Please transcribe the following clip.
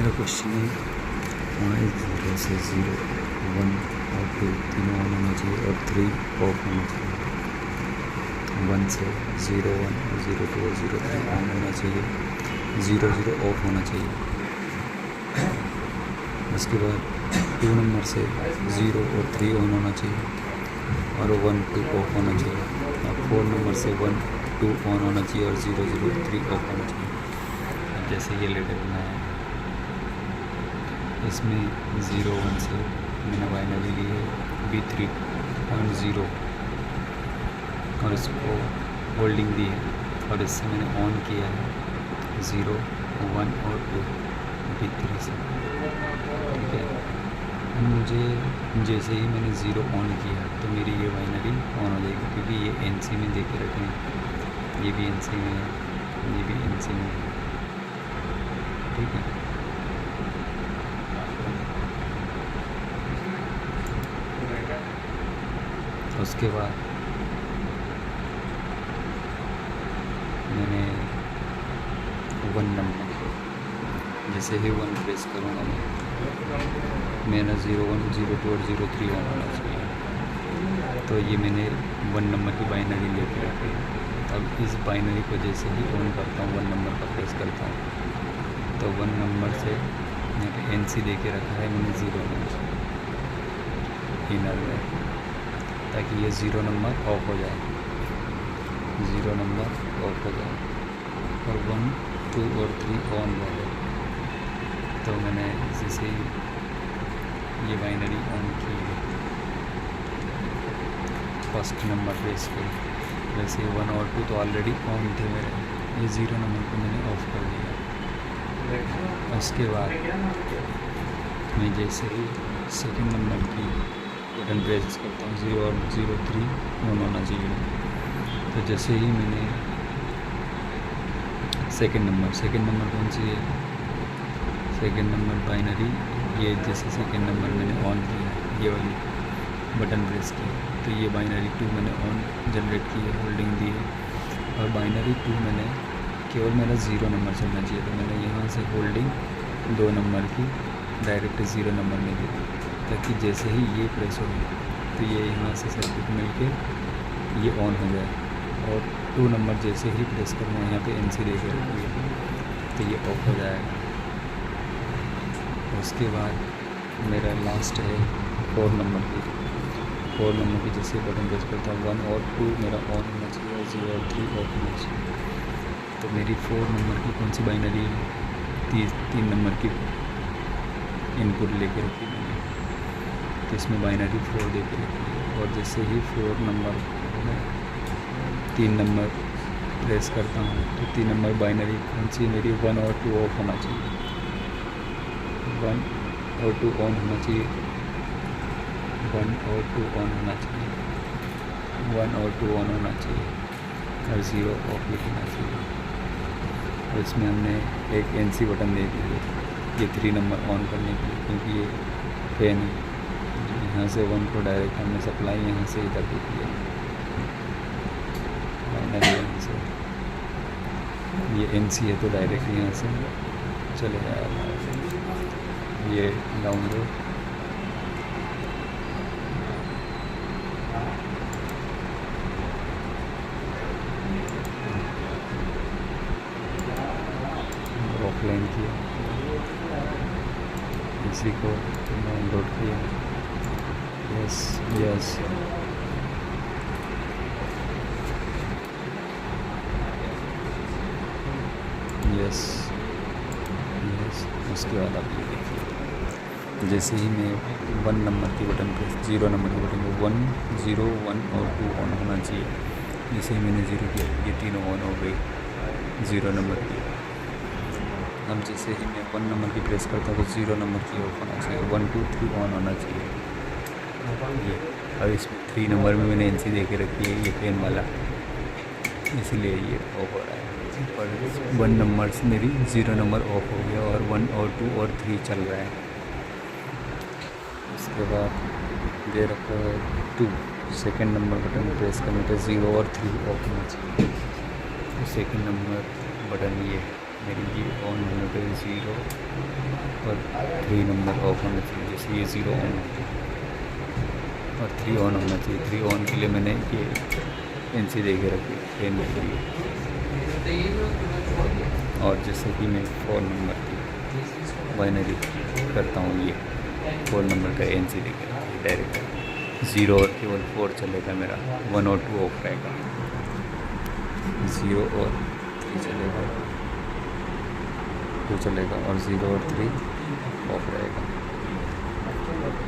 मेरा क्वेश्चन है वहाँ 0 से 0, 1 और 2 तीनों ऑन होना चाहिए और 3 ऑफ होना चाहिए। 1 से 0, 1 और 0, 2 और 0, 3 ऑन होना चाहिए, 0, 0 ऑफ होना चाहिए। उसके बाद 2 नंबर से 0 और 3 ऑन होना चाहिए और 1, 2 ऑफ होना चाहिए। और 4 नंबर से 1, 2 ऑन होना चाहिए और 0, 0, 3 ऑफ होना चाहिए। अब जैसे ये लेटर बनाया है, इसमें 0, 1 से मैंने बाइनरी ली है B3.0 और इसको होल्डिंग दी है और इससे मैंने ऑन किया है 0, 1 और 2 B3 से। ठीक है, मुझे जैसे ही मैंने 0 ऑन किया तो मेरी ये बाइनरी ऑन हो जाएगी, क्योंकि ये NC में दे के रखे हैं, ये भी NC में है, ये भी NC में है। ठीक है, उसके बाद मैंने 1 नंबर, जैसे ही 1 प्रेस करूँगा मेरा 0, 1, 0, 2 और 0, 3 ऑन होना चाहिए। तो ये मैंने 1 नंबर की बाइनरी लेके रखी है। अब इस बाइनरी को जैसे ही ऑन करता हूँ, 1 नंबर का प्रेस करता हूँ, तो 1 नंबर से यहाँ पे NC दे के रखा है मैंने 0 नंबर इनर में, ताकि ये 0 नंबर ऑफ हो जाए, 0 नंबर ऑफ हो जाए और 1, 2 और 3 ऑन रहे। तो मैंने जैसे ही ये बाइनरी ऑन की है, फर्स्ट नंबर प्रेस पे, वैसे 1 और 2 तो ऑलरेडी ऑन थे मेरे, ये 0 नंबर को मैंने ऑफ कर दिया। उसके बाद मैं जैसे ही सेकंड नंबर की बटन प्रेस करता हूँ, 0 और 0, 3 ऑन होना चाहिए। तो जैसे ही मैंने सेकंड नंबर कौन सी है, सेकंड नंबर बाइनरी, ये जैसे सेकंड नंबर मैंने ऑन किया, ये वाली बटन प्रेस किया, तो ये बाइनरी 2 मैंने ऑन जनरेट की है, होल्डिंग दी है। और बाइनरी 2 मैंने केवल मेरा 0 नंबर चलना चाहिए, तो मैंने यहाँ से होल्डिंग 2 नंबर की डायरेक्ट 0 नंबर में दी, ताकि जैसे ही ये प्रेस हो तो ये यहाँ से सर्किट मिल के ये ऑन हो जाए। और 2 नंबर जैसे ही प्रेस करना है, यहाँ पे NC दे के रखी है, तो ये ऑफ हो जाएगा। उसके बाद मेरा लास्ट है 4 नंबर की। 4 नंबर की जैसे बटन प्रेस करता हूँ, 1 और 2 मेरा ऑन होना चाहिए और 0 और 3 ऑफ होना चाहिए। तो मेरी 4 नंबर की कौन सी बाइनरी है, 3 नंबर की इनपुट लेके रखी मैंने, तो इसमें बाइनरी 4 दे के रखी है। और जैसे ही 4 नंबर 3 नंबर प्रेस करता हूँ, तो 3 नंबर बाइनरी कौन सी मेरी 1 और 2 ऑफ होना चाहिए, 1 और 2 ऑन होना चाहिए, 1 और 2 ऑन होना चाहिए, 1 और 2 ऑन होना चाहिए और 0 ऑफ लिखना चाहिए। और इसमें हमने एक NC बटन दे दी है, ये 3 नंबर ऑन करने के लिए, क्योंकि ये फैन है, यहाँ से 1 को डायरेक्ट हमने सप्लाई यहाँ से इधर दे दिया, यहाँ से ये NC है तो डायरेक्ट यहाँ से चले जाएगा। ये डाउनलोड ऑफलाइन किया, इसी को डाउनलोड किया, यस यस, यस यस। उसके बाद आप ये देखिए, जैसे ही मैं 1 नंबर की बटन पे 0 नंबर की बटन पे 1, 0, 1 और 2 ऑन होना चाहिए। जैसे ही मैंने 0 किया, ये तीनों ऑन हो गई 0 नंबर की। अब जैसे ही मैं 1 नंबर की प्रेस करता हूँ तो 0 नंबर की ऑफ होना चाहिए, 1, 2, 3 ऑन होना चाहिए। ये अब इसमें 3 नंबर में मैंने NC दे के रखी है, ये पेन वाला, इसलिए ये ऑफ हो रहा है। और 1 नंबर से मेरी 0 नंबर ऑफ हो गया और 1 और 2 और 3 चल रहा है। उसके बाद दे रखा है 2, सेकंड नंबर बटन प्रेस करने पे 0 और 3 ऑफ होना चाहिए। तो सेकंड नंबर बटन ये मेरी ये ऑन होने पे 0 और 3 नंबर ऑफ होना चाहिए। जैसे ये 0 ऑन और 3 ऑन होना चाहिए। 3 ऑन के लिए मैंने ये NC दे के रखी ट्रेन के लिए। और जैसे कि मैं 4 नंबर की बाइनरी करता हूँ, ये 4 नंबर का NC दे के डायरेक्ट 0 और केवल 4 चलेगा मेरा, 1 और 2 ऑफ रहेगा, 0 और 3 चलेगा, 2 चलेगा और 0 और 3 ऑफ रहेगा।